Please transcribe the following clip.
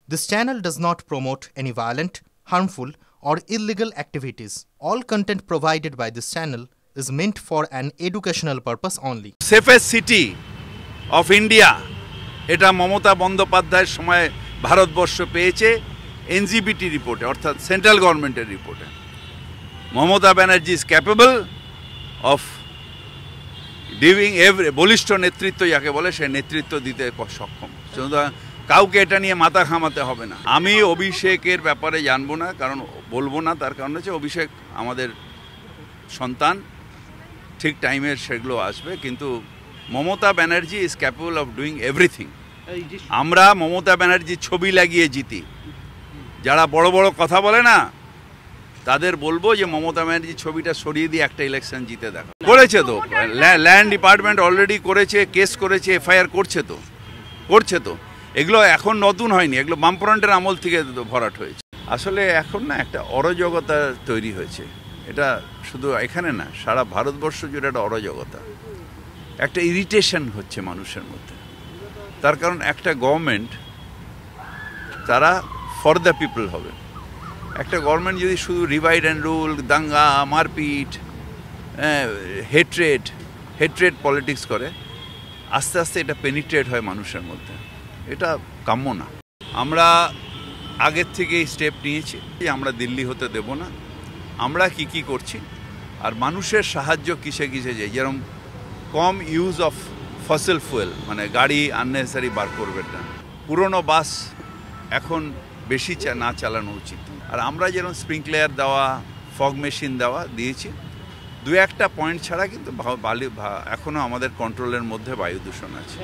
This channel does not promote any violent, harmful, or illegal activities. All content provided by this channel is meant for an educational purpose only. Safest city of India এটা মমতা বন্দ্যোপাধ্যায়ের সময় ভারতবর্ষ পেয়েছে এনজিবিটি রিপোর্টে, অর্থাৎ central গভর্নমেন্টের রিপোর্টে। Mamata Banerjee is capable of diving every বলিষ্ঠ নেতৃত্ব যাকে বলে সে নেতৃত্ব দিতে সক্ষম। সুতরাং কাউকে এটা নিয়ে মাথা ঘামাতে হবে না। আমি অভিষেকের ব্যাপারে জানবো না, কারণ বলবো না, তার কারণ হচ্ছে অভিষেক আমাদের সন্তান, ঠিক টাইমের সেগুলো আসবে। কিন্তু Mamata Banerjee is capable of doing everything. আমরা মমতা ব্যানার্জির ছবি লাগিয়ে জিতি। যারা বড় বড় কথা বলে না তাদের বলবো যে মমতা ব্যানার্জির ছবিটা সরিয়ে দিয়ে একটা ইলেকশন জিতে দেখো। করেছে তো, ল্যান্ড ডিপার্টমেন্ট অলরেডি করেছে, কেস করেছে, এফআইআর করছে তো। এগুলো এখন নতুন হয়নি, এগুলো বামফ্রন্টের আমল থেকে ভরাট হয়েছে। আসলে এখন না একটা অরাজকতা তৈরি হয়েছে। এটা শুধু এখানে না, সারা ভারতবর্ষ জুড়ে একটা অরাজকতা, একটা ইরিটেশন হচ্ছে মানুষের মধ্যে। তার কারণ একটা গভর্নমেন্ট তারা ফর দ্য পিপল হবে। একটা গভর্নমেন্ট যদি শুধু ডিভাইড অ্যান্ড রুল, দাঙ্গা, মারপিট, হেট্রেড পলিটিক্স করে, আস্তে আস্তে এটা পেনিট্রেট হয় মানুষের মধ্যে। এটা কাম্য না। আমরা আগের থেকেই স্টেপ নিয়েছি যে আমরা দিল্লি হতে দেব না। আমরা কি করছি আর মানুষের সাহায্য কিসে যায়, যেরকম কম ইউজ অফ ফসিল ফুয়েল, মানে গাড়ি আননেসেসারি বার করবেন না। পুরনো বাস এখন বেশি না চালানো উচিত। আর আমরা যেরকম স্প্রিংকলার দেওয়া, ফগ মেশিন দিয়েছি, দু একটা পয়েন্ট ছাড়া কিন্তু এখনও আমাদের কন্ট্রোলের মধ্যে বায়ু দূষণ আছে।